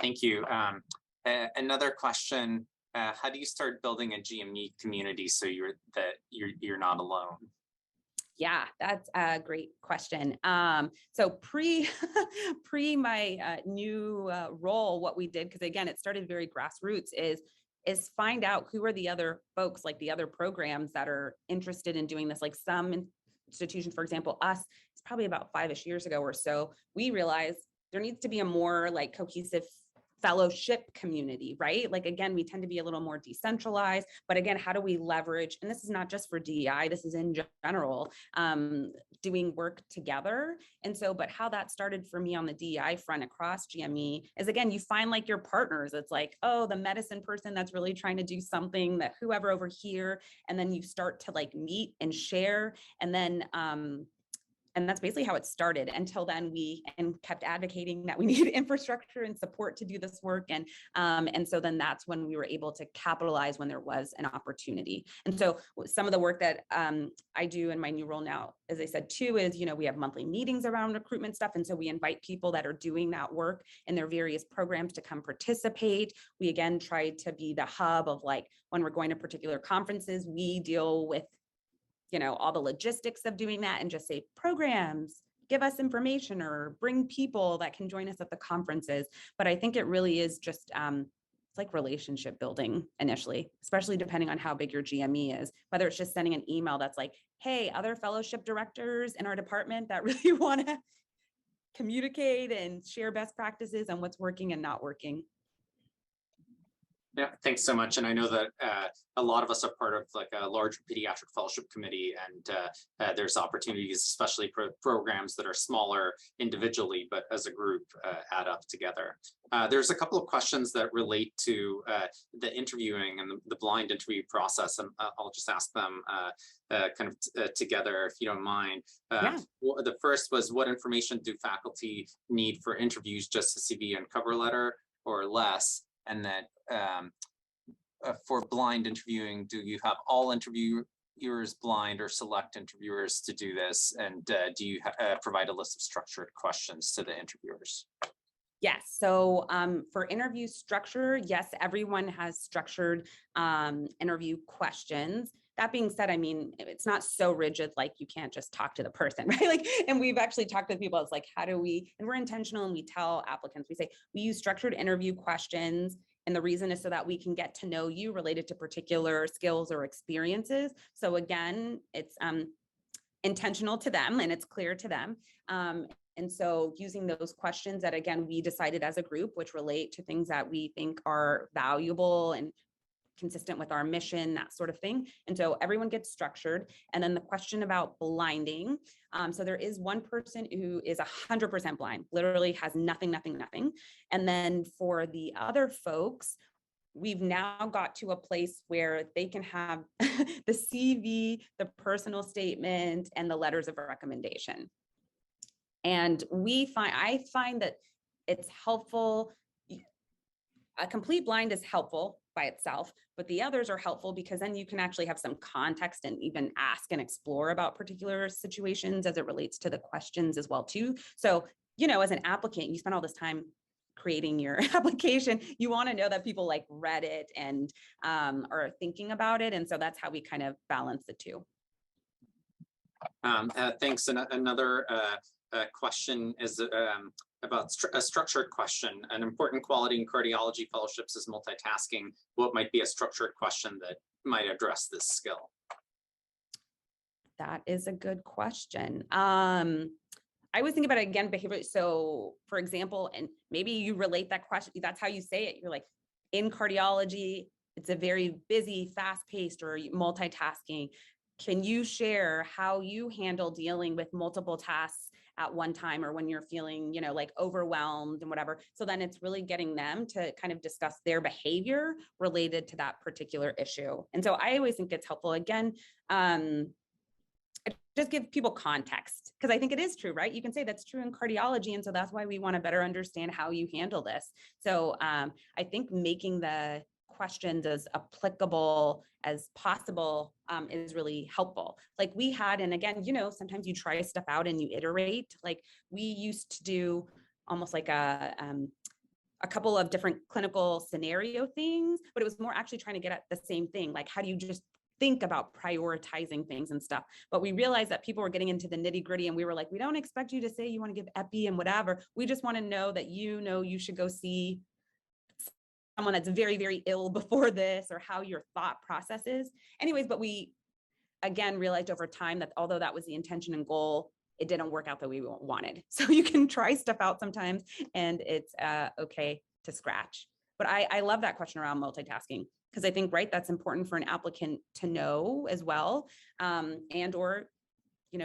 Thank you. Another question, how do you start building a GME community so you're not alone? Yeah, that's a great question. So pre my new role, what we did, because again, it started very grassroots, is find out who are the other folks, like the other programs that are interested in doing this. Like some institutions, for example, us, it's probably about 5-ish years ago or so, we realized there needs to be a more like cohesive fellowship community, right? Like, again, we tend to be a little more decentralized, but again, how do we leverage, and this is not just for DEI, this is in general, doing work together. And so, but how that started for me on the DEI front across GME is, again, you find like your partners. It's like, oh, the medicine person that's really trying to do something, that whoever over here, and then you start to like meet and share. And then, and that's basically how it started. Until then, we kept advocating that we need infrastructure and support to do this work. And so then that's when we were able to capitalize when there was an opportunity. And so some of the work that I do in my new role now, as I said too, is, we have monthly meetings around recruitment stuff. And so we invite people that are doing that work in their various programs to come participate. We again try to be the hub of like, when we're going to particular conferences, we deal with all the logistics of doing that and just say programs, give us information, or bring people that can join us at the conferences. But I think it really is just, it's like relationship building initially, especially depending on how big your GME is, whether it's just sending an email that's like, hey, other fellowship directors in our department that really want to communicate and share best practices on what's working and not working. Yeah, thanks so much. And I know that a lot of us are part of like a large pediatric fellowship committee, and there's opportunities, especially for programs that are smaller individually, but as a group add up together. There's a couple of questions that relate to the interviewing and the blind interview process, and I'll just ask them together, if you don't mind. Yeah. The first was, what information do faculty need for interviews, just a CV and cover letter or less? And then for blind interviewing, do you have all interviewers blind or select interviewers to do this? And do you provide a list of structured questions to the interviewers? Yes. So for interview structure, yes, everyone has structured interview questions. That being said, I mean, it's not so rigid, like you can't just talk to the person, right? Like, and we've actually talked to people, it's like, how do we, and we're intentional, and we tell applicants, we say, we use structured interview questions. And the reason is so that we can get to know you related to particular skills or experiences. So again, it's intentional to them and it's clear to them. And so using those questions that, again, we decided as a group, which relate to things that we think are valuable and consistent with our mission, that sort of thing. And so everyone gets structured. And then the question about blinding. So there is one person who is 100% blind, literally has nothing. And then for the other folks, we've now got to a place where they can have the CV, the personal statement, and the letters of recommendation. And I find that it's helpful. A complete blind is helpful by itself, but the others are helpful because then you can actually have some context and even ask and explore about particular situations as it relates to the questions as well too. So, as an applicant, you spend all this time creating your application, you want to know that people like read it and are thinking about it. And so that's how we kind of balance the two. Thanks. And another question is about a structured question. An important quality in cardiology fellowships is multitasking. What might be a structured question that might address this skill? That is a good question. I was thinking about it again, behavior. So for example, and maybe you relate that question, that's how you say it. You're like, in cardiology, it's a very busy, fast-paced or multitasking. Can you share how you handle dealing with multiple tasks at one time, or when you're feeling, like overwhelmed and whatever? So then it's really getting them to kind of discuss their behavior related to that particular issue. And so I always think it's helpful. Again, just give people context, because I think it is true, right? You can say that's true in cardiology. And so that's why we want to better understand how you handle this. So I think making the questions as applicable as possible is really helpful. Like we had, and again, sometimes you try stuff out and you iterate. Like we used to do almost like a couple of different clinical scenario things, but it was more actually trying to get at the same thing. Like, how do you just think about prioritizing things and stuff? But we realized that people were getting into the nitty gritty, and we were like, we don't expect you to say you want to give epi and whatever. We just want to know that you should go see someone that's very, very ill before this, or how your thought process is. Anyways, but we again realized over time that although that was the intention and goal, it didn't work out the way we wanted. So you can try stuff out sometimes, and it's okay to scratch. But I love that question around multitasking, because I think, right, that's important for an applicant to know as well. And or,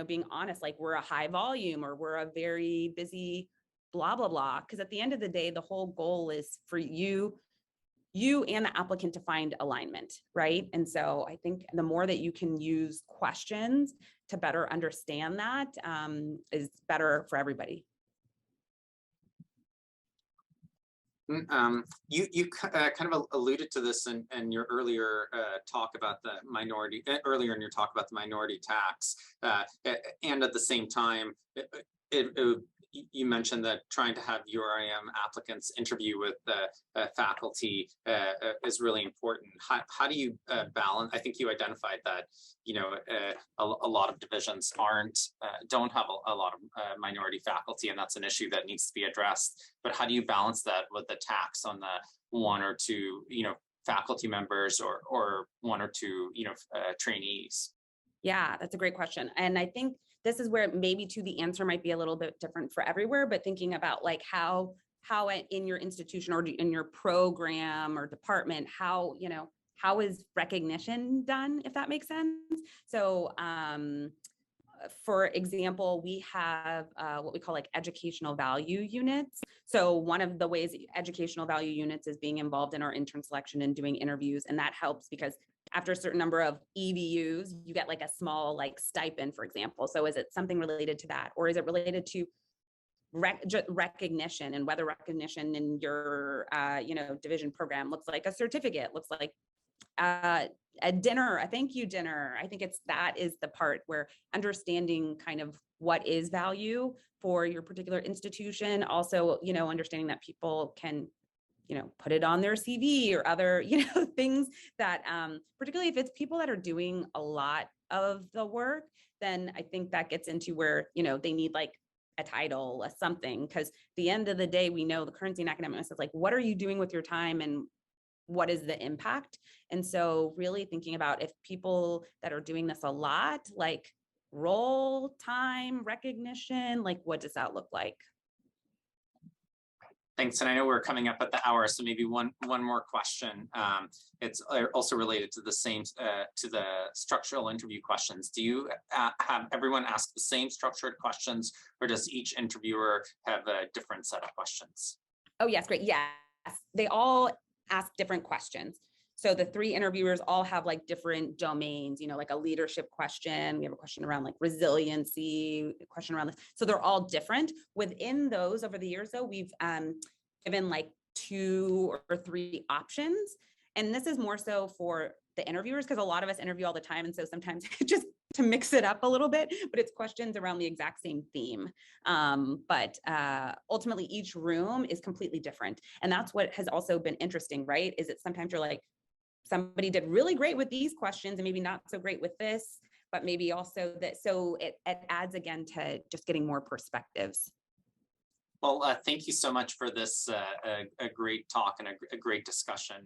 being honest, like we're a high volume or we're a very busy blah, blah, blah. Because at the end of the day, the whole goal is for you and the applicant to find alignment, right? And so I think the more that you can use questions to better understand that is better for everybody. You kind of alluded to this in your earlier talk about the minority, earlier in your talk about the minority tax, and at the same time, you mentioned that trying to have URIM applicants interview with faculty is really important. How do you balance? I think you identified that a lot of divisions don't have a lot of minority faculty, and that's an issue that needs to be addressed. But how do you balance that with the tax on the one or two faculty members or one or two trainees? Yeah, that's a great question. And I think this is where maybe the answer might be a little bit different for everywhere, but thinking about like how in your institution or in your program or department, how is recognition done, if that makes sense? So for example, we have what we call like educational value units. So one of the ways educational value units is being involved in our intern selection and doing interviews. And that helps because after a certain number of EVUs, you get like a small like stipend, for example. So is it something related to that? Or is it related to recognition, and whether recognition in your division program looks like a certificate, looks like a dinner, a thank you dinner? I think that is the part where understanding kind of what is value for your particular institution. Also, understanding that people can put it on their CV or other, things that, particularly if it's people that are doing a lot of the work, then I think that gets into where, they need like a title, a something, because at the end of the day, we know the currency in academics is like, what are you doing with your time and what is the impact? And so really thinking about if people that are doing this a lot, like role, time, recognition, like what does that look like? Thanks, and I know we're coming up at the hour, so maybe one more question. It's also related to the same to the structural interview questions. Do you have everyone ask the same structured questions, or does each interviewer have a different set of questions? Oh yes, great. Yes, they all ask different questions. So the 3 interviewers all have like different domains, you know, like a leadership question. We have a question around like resiliency, a question around this. So they're all different. Within those, over the years though, we've given like 2 or 3 options. And this is more so for the interviewers, because a lot of us interview all the time. And so sometimes just to mix it up a little bit, but it's questions around the exact same theme. But ultimately each room is completely different. And that's what has also been interesting, right? Is that sometimes you're like, somebody did really great with these questions and maybe not so great with this, but maybe also that, so it adds again to just getting more perspectives. Well, thank you so much for this a great talk and a great discussion.